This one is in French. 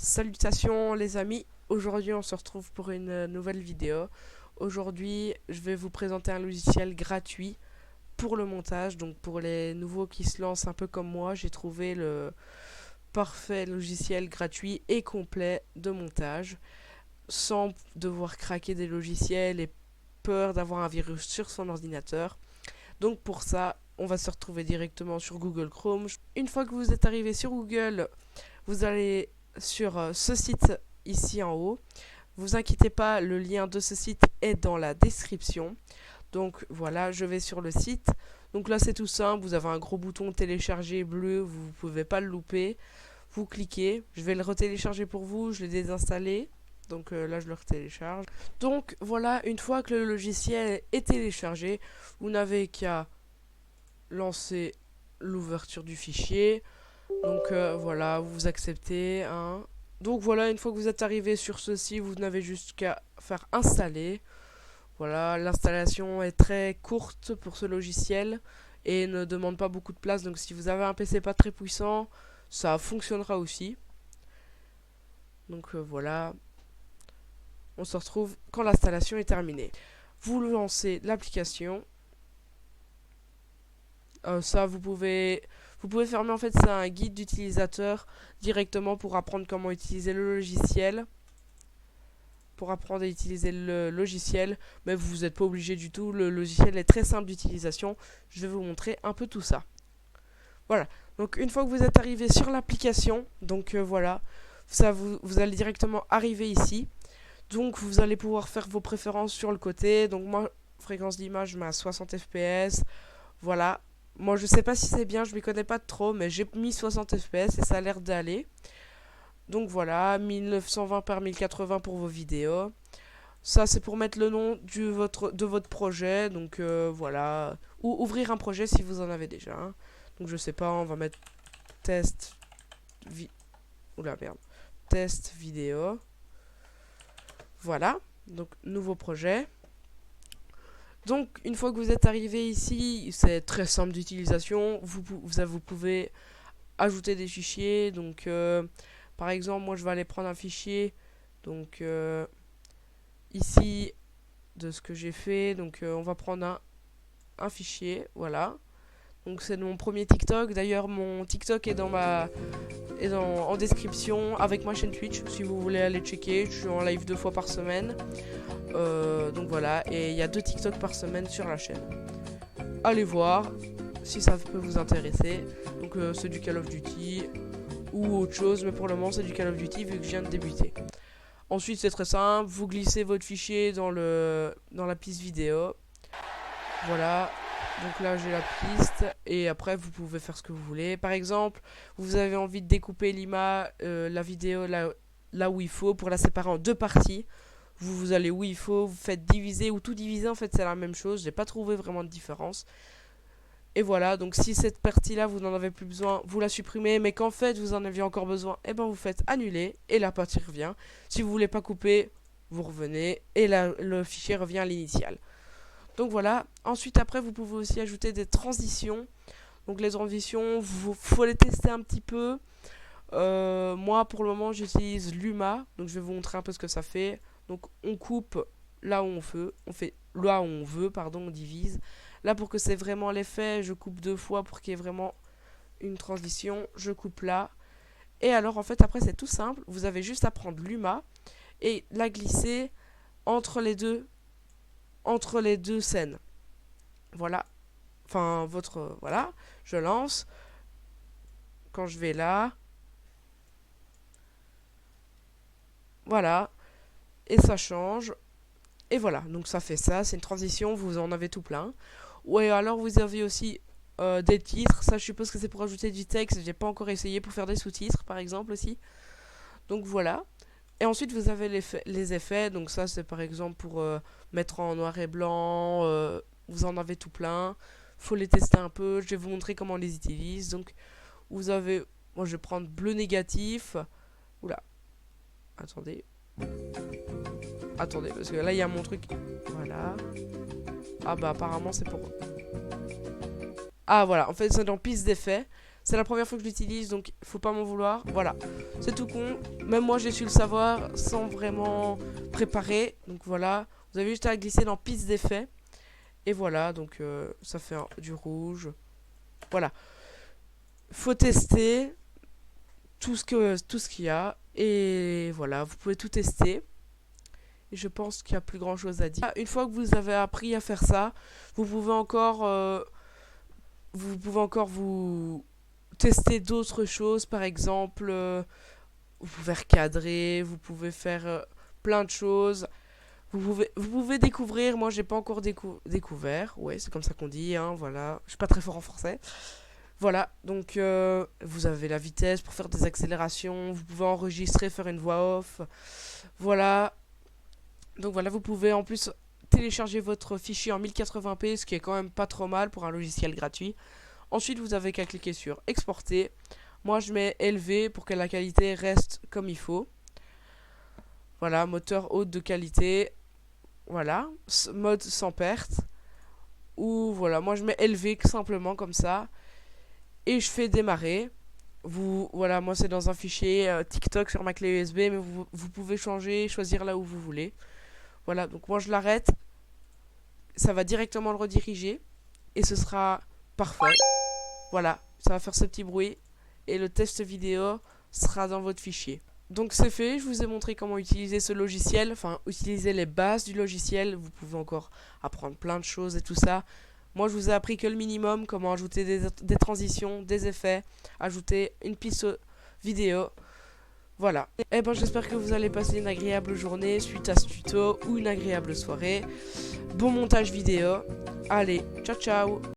Salutations les amis, aujourd'hui on se retrouve pour une nouvelle vidéo. Aujourd'hui je vais vous présenter un logiciel gratuit pour le montage, donc pour les nouveaux qui se lancent un peu comme moi, j'ai trouvé le parfait logiciel gratuit et complet de montage, sans devoir craquer des logiciels et peur d'avoir un virus sur son ordinateur. Donc pour ça, on va se retrouver directement sur Google Chrome. Une fois que vous êtes arrivé sur Google, vous allez sur ce site ici en haut. Vous inquiétez pas, le lien de ce site est dans la description. Donc voilà, je vais sur le site. Donc là c'est tout simple, vous avez un gros bouton télécharger bleu, vous ne pouvez pas le louper. Vous cliquez, je vais le retélécharger pour vous, je l'ai désinstallé. Donc là je le retélécharge. Donc voilà, une fois que le logiciel est téléchargé, vous n'avez qu'à lancer l'ouverture du fichier. Donc voilà, vous acceptez. Hein. Donc voilà, une fois que vous êtes arrivé sur ceci, vous n'avez juste qu'à faire installer. Voilà, l'installation est très courte pour ce logiciel et ne demande pas beaucoup de place. Donc si vous avez un PC pas très puissant, ça fonctionnera aussi. Donc voilà, on se retrouve quand l'installation est terminée. Vous lancez l'application. Ça, vous pouvez fermer, en fait, c'est un guide d'utilisateur directement pour apprendre comment utiliser le logiciel. Pour apprendre à utiliser le logiciel, mais vous n'êtes pas obligé du tout. Le logiciel est très simple d'utilisation. Je vais vous montrer un peu tout ça. Voilà. Donc une fois que vous êtes arrivé sur l'application, donc voilà, ça vous allez directement arriver ici. Donc vous allez pouvoir faire vos préférences sur le côté. Donc moi, fréquence d'image, je mets à 60 fps. Voilà. Moi, je sais pas si c'est bien, je m'y connais pas trop, mais j'ai mis 60 fps et ça a l'air d'aller. Donc voilà, 1920 par 1080 pour vos vidéos. Ça, c'est pour mettre le nom de votre projet. Donc voilà. Ou ouvrir un projet si vous en avez déjà. Hein. Donc je sais pas, on va mettre test. Oula, merde. Test vidéo. Voilà. Donc nouveau projet. Donc, une fois que vous êtes arrivé ici, c'est très simple d'utilisation. Vous pouvez ajouter des fichiers. Donc, par exemple, moi, je vais aller prendre un fichier. Donc, ici, de ce que j'ai fait. Donc, on va prendre un fichier. Voilà. Donc, c'est mon premier TikTok. D'ailleurs, mon TikTok est en description avec ma chaîne Twitch. Si vous voulez aller checker, je suis en live 2 fois par semaine. Donc voilà, et il y a 2 TikTok par semaine sur la chaîne. Allez voir si ça peut vous intéresser. Donc c'est du Call of Duty ou autre chose, mais pour le moment c'est du Call of Duty vu que je viens de débuter. Ensuite c'est très simple, vous glissez votre fichier dans la piste vidéo. Voilà, donc là j'ai la piste et après vous pouvez faire ce que vous voulez. Par exemple, vous avez envie de découper la vidéo là où il faut pour la séparer en 2 parties. Vous allez où il faut, vous faites diviser ou tout diviser, en fait c'est la même chose, j'ai pas trouvé vraiment de différence. Et voilà, donc si cette partie là vous n'en avez plus besoin, vous la supprimez, mais qu'en fait vous en aviez encore besoin, et ben vous faites annuler et la partie revient. Si vous voulez pas couper, vous revenez et le fichier revient à l'initial. Donc voilà, ensuite après vous pouvez aussi ajouter des transitions. Donc les transitions, faut les tester un petit peu. Moi pour le moment j'utilise Luma, donc je vais vous montrer un peu ce que ça fait. Donc on coupe là où on fait là où on veut, pardon, on divise. Là pour que c'est vraiment l'effet, je coupe 2 fois pour qu'il y ait vraiment une transition, je coupe là. Et alors en fait après c'est tout simple, vous avez juste à prendre Luma et la glisser entre les deux scènes. Voilà. Enfin voilà, je lance. Quand je vais là, voilà, et ça change. Et voilà, donc ça fait ça, c'est une transition, vous en avez tout plein. Ouais, alors vous avez aussi des titres, ça je suppose que c'est pour ajouter du texte, j'ai pas encore essayé pour faire des sous-titres par exemple aussi. Donc voilà. Et ensuite vous avez les effets, donc ça c'est par exemple pour mettre en noir et blanc, vous en avez tout plein. Faut les tester un peu, je vais vous montrer comment on les utilise. Donc vous avez, moi je vais prendre bleu négatif. Oula, attendez. Attendez, parce que là il y a mon truc. Voilà. Ah bah apparemment c'est pour... Ah voilà, en fait c'est dans piste d'effet. C'est la première fois que je l'utilise, donc faut pas m'en vouloir. Voilà, c'est tout con. Même moi, j'ai su le savoir sans vraiment préparer. Donc voilà, vous avez juste à glisser dans piste d'effet. Et voilà, donc ça fait du rouge. Voilà. Faut tester tout ce qu'il y a. Et voilà, vous pouvez tout tester. Et je pense qu'il n'y a plus grand chose à dire. Une fois que vous avez appris à faire ça, vous pouvez encore vous tester d'autres choses. Par exemple, vous pouvez recadrer, vous pouvez faire plein de choses. Vous pouvez découvrir, moi j'ai pas encore découvert, ouais c'est comme ça qu'on dit, hein, voilà, je suis pas très fort en français. Voilà, donc vous avez la vitesse pour faire des accélérations, vous pouvez enregistrer, faire une voix off, voilà. Donc voilà, vous pouvez en plus télécharger votre fichier en 1080p, ce qui est quand même pas trop mal pour un logiciel gratuit. Ensuite, vous avez qu'à cliquer sur exporter. Moi, je mets élevé pour que la qualité reste comme il faut. Voilà, moteur haute de qualité. Voilà, mode sans perte. Ou voilà, moi je mets élevé simplement comme ça. Et je fais démarrer. Voilà, moi c'est dans un fichier TikTok sur ma clé USB, mais vous pouvez changer, choisir là où vous voulez. Voilà, donc moi je l'arrête. Ça va directement le rediriger. Et ce sera parfait. Voilà, ça va faire ce petit bruit. Et le test vidéo sera dans votre fichier. Donc c'est fait, je vous ai montré comment utiliser ce logiciel, enfin utiliser les bases du logiciel, vous pouvez encore apprendre plein de choses et tout ça. Moi je vous ai appris que le minimum, comment ajouter des transitions, des effets, ajouter une piste vidéo. Voilà. Et ben j'espère que vous allez passer une agréable journée suite à ce tuto ou une agréable soirée. Bon montage vidéo. Allez, ciao ciao.